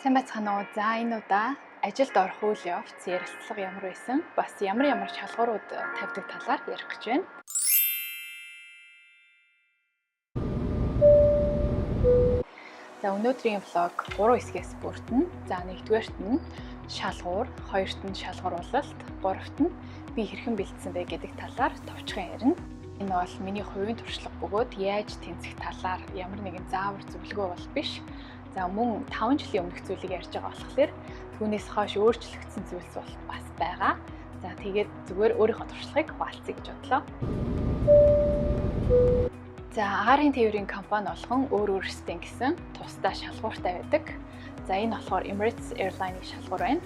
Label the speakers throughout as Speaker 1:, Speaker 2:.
Speaker 1: Сайн байцгаана уу? За энэ удаа ажилд орох үйл явц ярилцлага ямар байсан? Бас ямар шалгуурууд тавьдаг талаар ярих гэж байна. За өнөөдрийн влог 3 хэсгээс бүрдэнэ. За нэгдүгээрт нь шалгуур, хоёрт нь шалгууруулалт, гуравт нь би хэрхэн бэлдсэн бэ гэдэг талаар товчхон ярина. Энэ бол миний хувийн туршлага бөгөөд яаж тэнцэх талаар ямар нэгэн заавар зөвлөгөө бол биш. За мөн 5 жилийн өмнөх зүйлийг ярьж байгаа болохоор түүнээс хойш өөрчлөгдсөн зүйлс бол бас байгаа. За тэгээд зүгээр өөрийнхөө туршлагыг хуваалцъя гэж бодлоо. За агаарын тээврийн компани болгон өөр өөрсдийн гэсэн тусдаа шалгууртай байдаг. За энэ болохоор Emirates Airline-ийн шалгуур байна.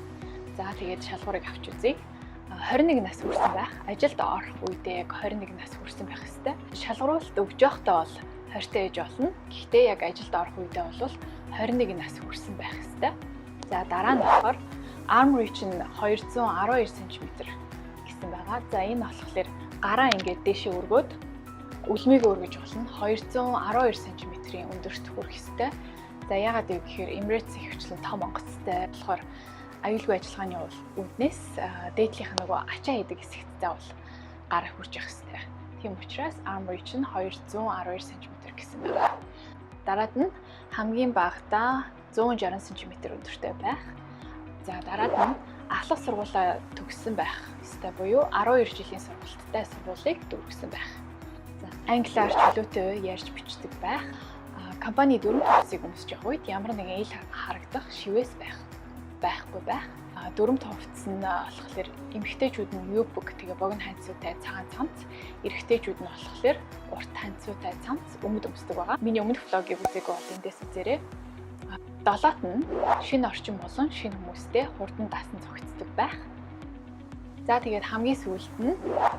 Speaker 1: За тэгээд шалгуурыг авч үзье. 21 нас хүрсэн байх. Ажилд орох үедээ яг 21 нас хүрсэн байх ёстой. Шалгууруулалт өгж явахдаа бол 20-тай ээж болно. Гэхдээ яг ажилд орох үедээ бол 21 нас хүрсэн байх ёстой. За дараа нь болохоор arm reach нь 212 см гэсэн байгаа. За энэ болохоор гараа ингээд дээшээ өргөөд үлмийг өргөж болно. 212 см-ийн өндөрт хүрэх ёстой. За яагаад вэ гэхээр Emirates хөвчлэн том онгоцтой болохоор аюулгүй ажиллагааны үүднээс дээдлийнх нь нөгөө ачаа хийдэг хэсэгтээ бол гараа хүрч явах ёстой. Тийм учраас arm reach нь 212 см гэсэн байна. Дараад нь хамгийн багадаа 160 см өндөртэй байх. За дараад нь ахлах сургуулаа төгссөн байх ёстой буюу 12 жилийн сургалттай сургуулийг дүүргэсэн байх. За англиар чөлөөтэй ярьж бичдэг байх. Компани дөрөв төвсийг өмсөж явах үед ямар нэгэн ил харагдах шивээс байхгүй байх. Дөрөв төвс нь болохоор эмэгтэйчүүд нь юбг тэгээ богино ханцуутай цагаан цамц, эрэгтэйчүүд нь болохоор урт ханцуутай цамц өмд өмсдөг байгаа. Миний өмнөх влогийг үзээгүй бол эндээс үзээрэй. Долоот нь шинэ орчин болон шинэ хүмүүстэй хурдан даасан зохицдог байх. За тэгээд хамгийн сүүлд нь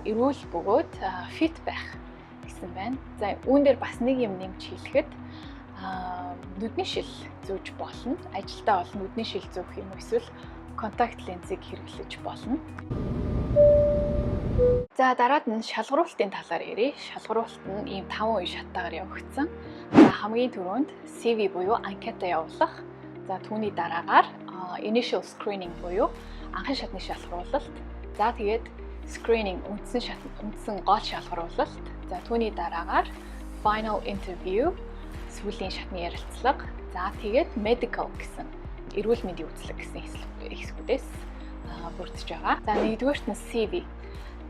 Speaker 1: эрүүл бөгөөд фит байх гэсэн байна. За үүн дээр бас нэг юм нэмж хэлэхэд нүдний шил зүүж болно. Ажилдаа бол нүдний шил зүүх юм эсвэл контакт линзийг хэрэглэж болно. За дараад нь шалгууруулалтын талаар ярив. Шалгууруулалт нь ийм 5 үе шаттайгаар явагдсан. За хамгийн түрүүнд CV буюу анкета явуулах. За түүний дараагаар initial screening буюу анхны шатны шалгууруулалт. За тэгээд screening үндсэн гол шалгууруулалт. За түүний дараагаар final interview сүүлийн шатны ярилцлага. За тэгээд medical гэсэн эрүүл мэндийн үзлэг гэсэн хэсгүүдээс бүрдэж байгаа. За нэгдүгээрт нь CV.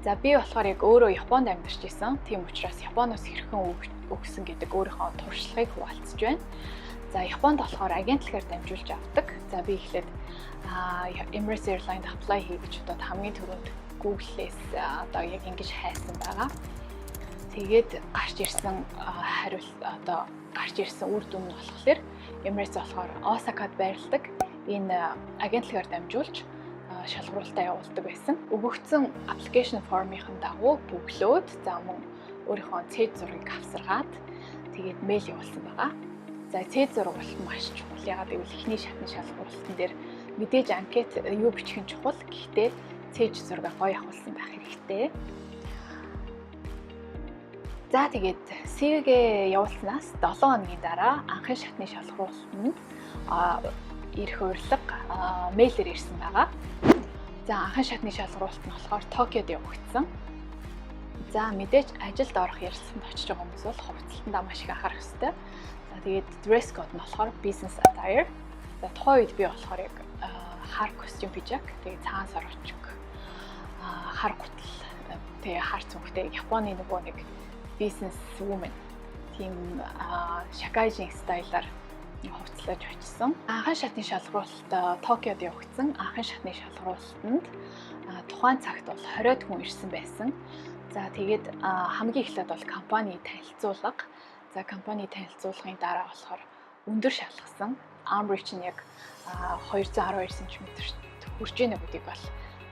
Speaker 1: За би болохоор яг өөрөө Японд амьдарч исэн. Тийм учраас Японоос хэрхэн өгсөн гэдэг өөрийнхөө туршлагыг хуваалцж байна. За Японд болохоор агентлагаар дамжуулж авдаг. За би эхлээд Emirates Airline-д apply хий гэж бодоод хамгийн түрүүнд Google-ээс одоо яг ингэж хайсан байгаа. Тэгээд гарч ирсэн үр дүн нь болохоор Emirates болохоор Осакад байрладаг энэ агентлагаар дамжуулж шалгууруулалтаа явуулдаг байсан. Өгөгдсөн application form-ийн дагуу бөглөөд за мөн өөрийнхөө C6-ыг авсаргаад тэгээд мэйл явуулсан байгаа. За C6 бол маш чухал. Ягаад гэвэл эхний шатны шалгуулалтын дээр мэдээж анкет юу бичих нь чухал. Гэхдээ C6-ыг гоё авахулсан байх хэрэгтэй. За тэгээд CV-гээ явуулснаас 7 хоногийн дараа анхны шатны шалгуулалт нь ирэх урилга мэйлээр ирсэн байгаа. За анхны шатны шалгуулалт нь болохоор Токиод явагдсан. За мэдээж ажилд орох ярилцлаганд очиж байгаа хүмүүс бол хувцалтандаа маш их анхаарах хэрэгтэй. За тэгээд dress code нь болохоор business attire. За тухайн үед би болохоор яг хар костюм пижак, тэгээд цагаан сорочг, хар гутал, тэгээд хар цүнхтэй Японы нөгөө нэг business woman тийм шакайжин стайлаар хувцлаж очсон. Анхны шатны шалгуурлалт Токиод явагдсан. Анхны шатны шалгуурлалтанд тухайн цагт бол 20-од хүн ирсэн байсан. За тэгээд хамгийн эхлээд бол компани танилцуулга. За компани танилцуулгын дараа болохоор өндөр шалгасан arm reach нь яг 212 см хүрж ийнэ гэдгийг бол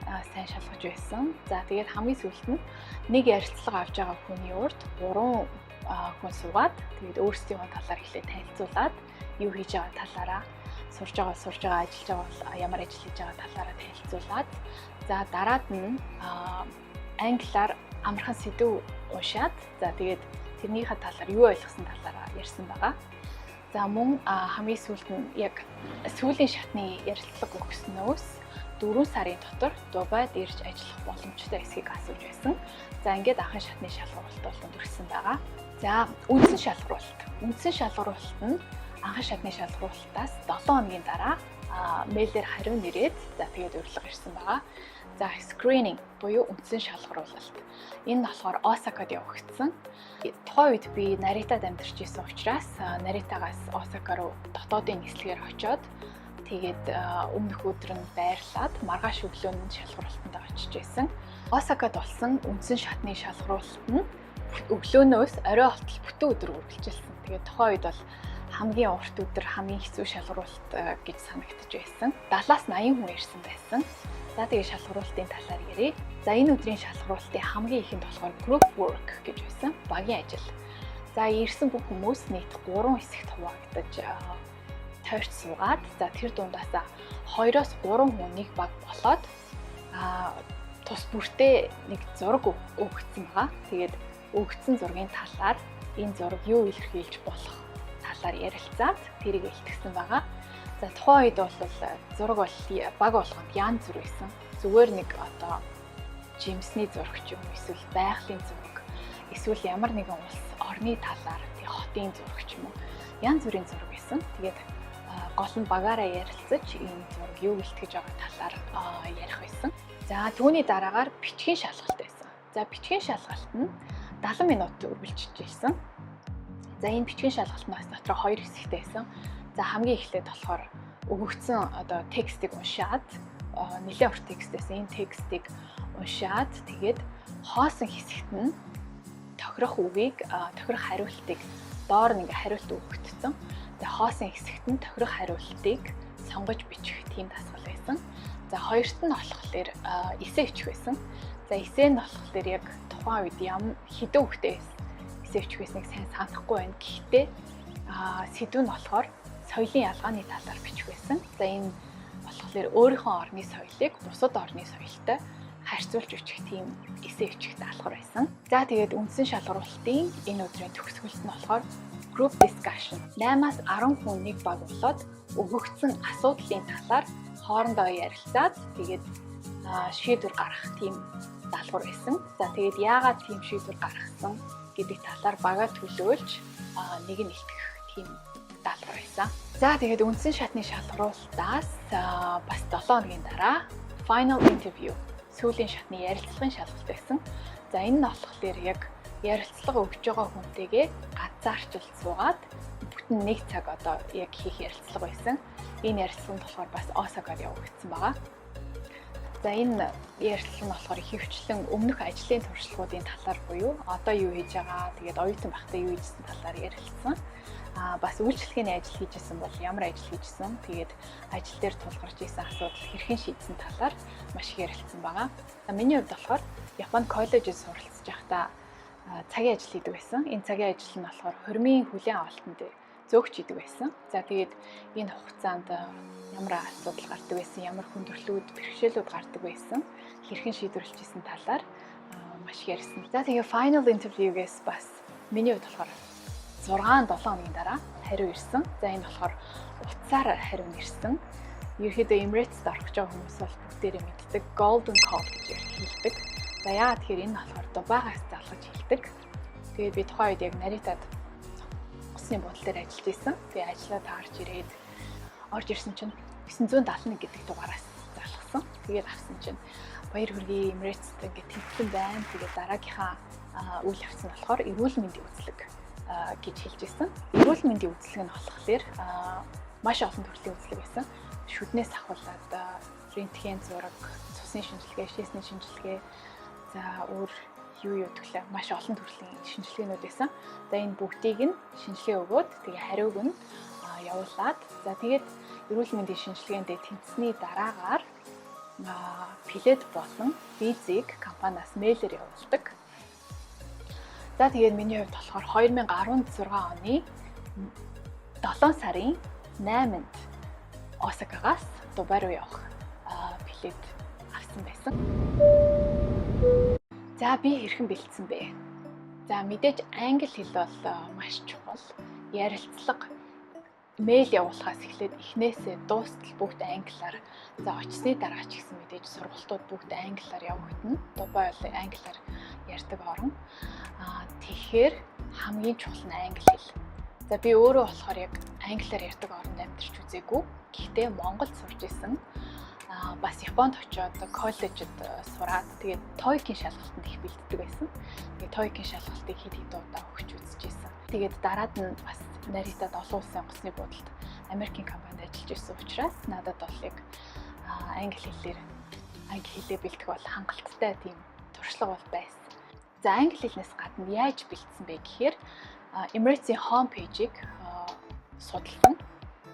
Speaker 1: сайн шалгаж байсан. За тэгээд хамгийн сүүлд нь нэг ярилцлага авч байгаа хүний урд 3 хүн суугаад тэгээд өөрсдийнхөө талаар эхлээд танилцуулаад юу хийж байгаа талаараа сурж байгаа ажиллаж байгаа ямар ажил хийж байгаа талаараа танилцуулаад за дараад нь англиар амархан сэдв уншаад за тэгээд тэрнийхээ талаар юу ойлгосон талаараа ярьсан байгаа. За мөн хамгийн сүүлд нь яг сүүлийн шатны ярилцлага өгснөөс 4 сарын дотор Дубайд ирж ажиллах боломжтой эсхийг асууж байсан. За ингээд анхны шатны шалгуулалт бол өндөрлсөн байгаа. За үндсэн шалгуулалт. Үндсэн шалгуулалт нь анхны шатны шалгуулалтаас 7 хоногийн дараа мэйлээр хариу нэрээд за тэгээд урилга ирсэн байгаа. За screening буюу үндсэн шалгуулалт. Энэ нь болохоор Осакад явагдсан. Тухайн үед би Наритад амьдарч исэн учраас Наритагаас Осака руу дотоодын нислэгээр очиод тэгээд өмнөх өдөр нь байрлаад маргааш өглөө нь шалгуулалтанд очиж исэн. Осакад болсон үндсэн шатны шалгуулалт нь өглөөнөөс орой болтол бүтэн өдөр үргэлжилсэн. Тэгээд тухайн үед бол хамгийн урт өдөр хамгийн хэцүү шалгуулалт гэж санагдаж байсан. 70-80 хүн ирсэн байсан. За тэгээд шалгуулалтын талаар ярив. За энэ өдрийн шалгуулалтын хамгийн ихэнд болохоор group work гэж байсан. Багийн ажил. За ирсэн бүх хүмүүс нийт 3 хэсэгт хуваагдаж тойрч суугаад за тэр дундаас 2-3 хүн нэг баг болоод тус бүртээ нэг зураг өгсөн байгаа. Тэгээд өгсөн зургийн талаар энэ зураг юу илэрхийлж болох талаар ярилцаад тэрийг илтгэсэн байгаа. За тухайн үед бол зураг бол баг болгонд янз бүр байсан. Зүгээр нэг одоо жимсний зураг ч юм уу эсвэл байгалийн зураг эсвэл ямар нэгэн улс орны талаар хотын зураг ч юм уу янз бүрийн зураг байсан. Тэгээд гол нь багаараа ярилцаж энэ зураг юу илтгэж байгаа талаар ярих байсан. За түүний дараагаар бичгийн шалгалт байсан. За бичгийн шалгалт нь 70 минут үргэлжиж ирсэн. За энэ бичгийн шалгалтнаас дотор 2 хэсэгтэй байсан. За хамгийн эхлээд болохоор өгөгдсөн одоо текстийг уншаад нэлээд урт текст байсан. Энэ текстийг уншаад тэгээд хоосон хэсэгт нь тохирох үгийг тохирох хариултыг доор нэг хариулт өгөгдсөн. За хоосон хэсэгт нь тохирох хариултыг сонгож бичих тийм дасгал байсан. За хоёрт нь болохоор эссе бичих байсан. За эссе нь болохоор яг тухайн үед хэдэн үгтэй эссе бичих байсныг сайн санахгүй байна. Гэхдээ сэдв нь болохоор соёлын ялгааны талаар бичих байсан. За энэ болохоор өөрийнхөө орны соёлыг бусад орны соёлтой харьцуулж бичих тийм эссе бичих даалгавар байсан. За тэгээд үндсэн шалгуулалтын энэ өдрийн төгсгөлт нь болохоор group discussion. 8-аас 10 хүн нэг баг болоод өгөгдсөн асуудлын талаар хоорондоо ярилцаад тэгээд шийдвэр гаргах тийм даалгавар байсан. За тэгээд яагаад тийм шийдвэр гаргасан гэдэг талаар багаа төлөөлж нэг нь илтгэх тийм даалгавар байсан. За тэгээд үндсэн шатны шалгуулалтаас бас 7 хоногийн дараа final interview сүүлийн шатны ярилцлагын шалгалт байсан. За энэ нь болохоор яг ярилцлага өгж байгаа хүнтэйгээ ганцаарчилж суугаад бүтэн 1 цаг одоо яг хийх ярилцлага байсан. Энэ ярилцлаганд болохоор бас Осакад явагдсан байгаа. За энэ ярилцлага нь болохоор хөвчлэн өмнөх ажлын туршлагуудын талаар буюу одоо юу хийж байгаа, тэгээд оюутан байхдаа юу хийжсэн талаар ярилцсан. Бас үйлчлэгээний ажил хийжсэн бол ямар ажил хийжсэн, тэгээд ажил дээр тулгарч ирсэн асуудал хэрхэн шийдсэн талаар маш их ярилцсан байгаа. Миний хувьд болохоор Японд коллежид суралцж байхдаа цагийн ажил хийдэг байсан. Энэ цагийн ажил нь болохоор хормын хүлээн авалтанд зөөгч хийдэг байсан. За тэгээд энэ хугацаанд ямар асуудал гардаг байсан, ямар хүндрэлүүд, бэрхшээлүүд гардаг байсан, хэрхэн шийдвэрлэж исэн талаар маш их ярьсан. За тэгээд final interview-гээс бас миний хувьд болохоор 6-7 хоногийн дараа хариу ирсэн. За энэ болохоор утсаар хариу нэрсэн. Ерөнхийдөө Emirates-д орох гэж байгаа хүмүүс бол бүгдээрээ мэддэг Golden Call гэж хэлдэг. За яагаад тэгэхээр энэ болохоор Дубайгаас залгаж хэлдэг. Тэгээд би тухайн үед яг Наритад усны бодол дээр ажиллаж исэн. Тэгээд ажлаа таарч ирээд орж ирсэн чинь 971 гэдэг дугаараас залгасан. Тэгээд авсан чинь баяр хүргэе Emirates-д ингээд тэмцэн байна. Тэгээд дараагийнхаа үйл явц нь болохоор эрүүл мэндийн үзлэг гэж хэлж исэн. Эрүүл мэндийн үзлэг нь болохоор маш олон төрлийн үзлэг байсан. Шүднээс ахуулаад рентген зураг, цусны шинжилгээ, шээсний шинжилгээ, за өөр юу гэхлээр маш олон төрлийн шинжилгээнүүд байсан. За энэ бүгдийг нь шинжилгээ өгөөд тэгээ хариуг нь явуулаад за тэгээд эрүүл мэндийн шинжилгээндээ тэнцсэний дараагаар билет болон визийг компаниас мэйлээр явуулдаг. За тэгээд миний хувьд болохоор 2016 оны 7 сарын 8-нд Осакагаас Дубай руу явах билет авсан байсан. За би хэрхэн бэлдсэн бэ? За мэдээж англи хэл бол маш чухал. Ярилцлага мэйл явуулахаас эхлээд эхнээсээ дуустал бүгд англиар за очсны дараа ч гэсэн мэдээж сургалтууд бүгд англиар явагдана. Дубай бол англиар ярьдаг орн. Тэгэхээр хамгийн чухал нь англи хэл. За би өөрөө болохоор яг англиар ярьдаг оронд амьдарч үзээгүй. Гэхдээ Монголд сурч исэн. Бас Японд очиод коллежид сураад тэгээд TOEIC-ийн шалгалтанд их бэлддэг байсан. Тэгээд TOEIC-ийн шалгалтыг хэд удаа өгч үзчихсэн. Тэгээд дараад нь бас Наритад олон улсын онгоцны буудалд Америкийн компанид ажиллаж исэн учраас надад бол яг англи хэлээ бэлдэх бол хангалттай тийм туршлага бол байсан. За англи хэлнээс гадна яаж бэлдсэн бэ гэхээр Emirates-ийн home page-ийг судалсан.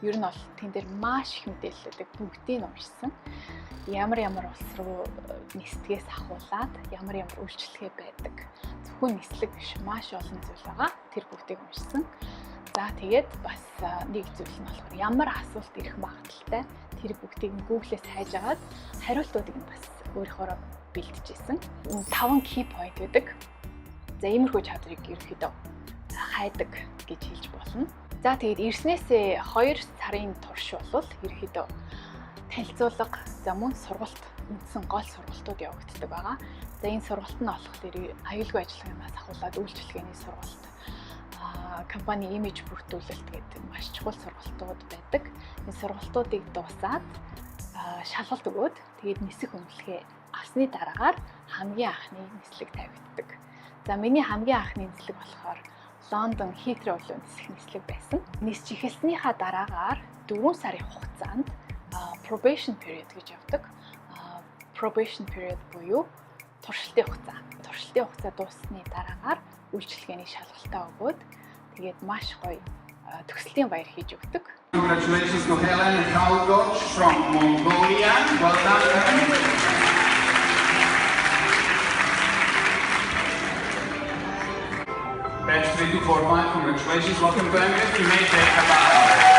Speaker 1: Ер нь бол тэн дээр маш их мэдээллүүдийг бүгдийг уншсан. Ямар улс руу нислэгээс ахуулаад ямар үйлчлэгээ байдаг. Зөвхөн нислэг биш, маш олон зүйл байгаа. Тэр бүгдийг уншсан. За тэгээд бас нэг зүйл нь болохоор ямар асуулт ирэх магадaltaй тэр бүгдийг Google-ээс хайж агаад хариултуудыг нь бас өөрөөр бэлдэжсэн. 5 key point гэдэг. За иймэрхүү чадрыг ерөнхийдөө хайдаг гэж хэлж болно. За тэгээд ирснээсээ 2 сарын турш бол ерөнхийдөө танилцуулга, за мөн сургалт, үндсэн гол сургалтууд явагддаг байгаа. За энэ сургалт нь болохоор аюулгүй ажиллагаанаас ахуулаад үйлчлэгээний сургалт, компани имиж бүрдүүлэлт гэдэг маш чухал сургалтууд байдаг. Энэ сургалтуудыг дуусаад шалгалт өгөөд тэгээд нисэх үнэлгээ авсны дараагаар хамгийн анхны нислэг тавигддаг. За миний хамгийн анхны нислэг болохоор Лондон Heathrow руу нисэх нислэг байсан. Нисч эхэлснийхаа дараагаар 4 сарын хугацаанд probation period гэж явдаг. Probation period буюу туршилтын хугацаа. Туршилтын хугацаа дууссаны дараагаар үйлчлэгээний шалгалтаа өгөөд тэгээд маш гоё төгсөлтийн баяр хийж өгдөг.
Speaker 2: Congratulations to Helen Kalgoch from Mongolia. Well done, Helen. Batch 3245, congratulations. Welcome to Emirates. You may take a bow.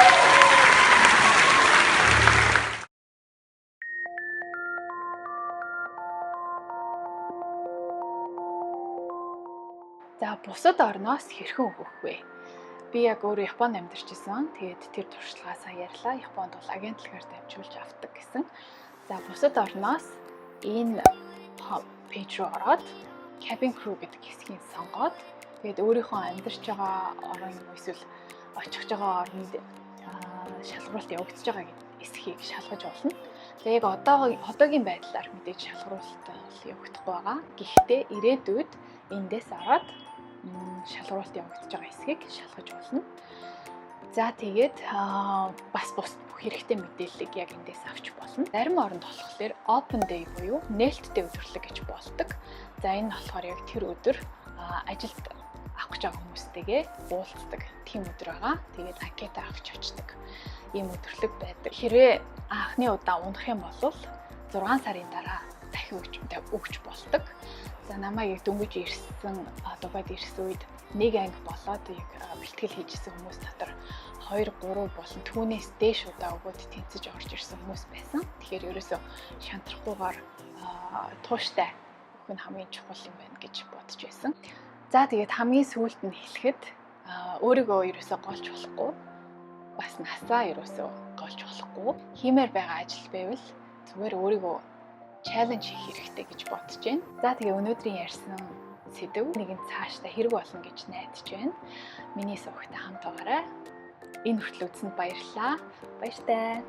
Speaker 1: За бусад орноос хэрхэн өгөх вэ? Би яг өөрөө Японд амьдарч исэн. Тэгээд тэр туршлагаасаа ярьлаа. Японд бол агентлагаар дамжуулж авдаг гэсэн. За бусад орноос энэ пэйж руу ороод cabin crew гэдэг хэсгийг сонгоод тэгээд өөрийнхөө амьдарч байгаа орон эсвэл очих байгаа орнд шалгаруулалт явагдаж байгаа эсхийг шалгаж болно. Тэгээд яг одоогийн байдлаар мэдээж шалгаруулалт явагдахгүй байгаа. Гэхдээ ирээдүйд эндээс ороод шалгаруулалт явагдаж байгаа эсхийг шалгаж болно. За тэгээд бас бус бүх хэрэгтэй мэдээллийг яг эндээс авч болно. Зарим оронд болохоор open day буюу нээлттэй өдөрлөг гэж болдог. За энэ болохоор яг тэр өдөр ажилд авах гэж байгаа хүмүүстэйгээ уулздаг тийм өдөр байгаа. Тэгээд анкета авч очдог. Ийм өдөрлөг байдаг. Хэрвээ анхны удаа унах юм бол 6 сарын дараа дахин өгч болдог. За намайг яг дөнгөж ирсэн Дубайд ирсэн үед нэг анги болоод яг бэлтгэл хийжсэн хүмүүс дотор 2 3 болон түүнээс дээш удаа өгөөд тэнцэж орж ирсэн хүмүүс байсан. Тэгэхээр ерөөсөө шантрахгүйгээр тууштай өгөх нь хамгийн чухал юм байна гэж бодож байсан. За тэгээд хамгийн сүүлд нь хэлэхэд өөрийгөө ерөөсөө голж болохгүй, бас насаа ерөөсөө голж болохгүй. Хиймээр байгаа ажил байвал зүгээр өөрийгөө challenge хийх хэрэгтэй гэж бодож байна. За тэгээ өнөөдрийн ярьсан сэдв нэгэн цаашдаа хэрэг болно гэж найдаж байна. Миний сувагтай хамт байгаарай. Энэ хүртэл үзсэнд баярлалаа. Баяртай.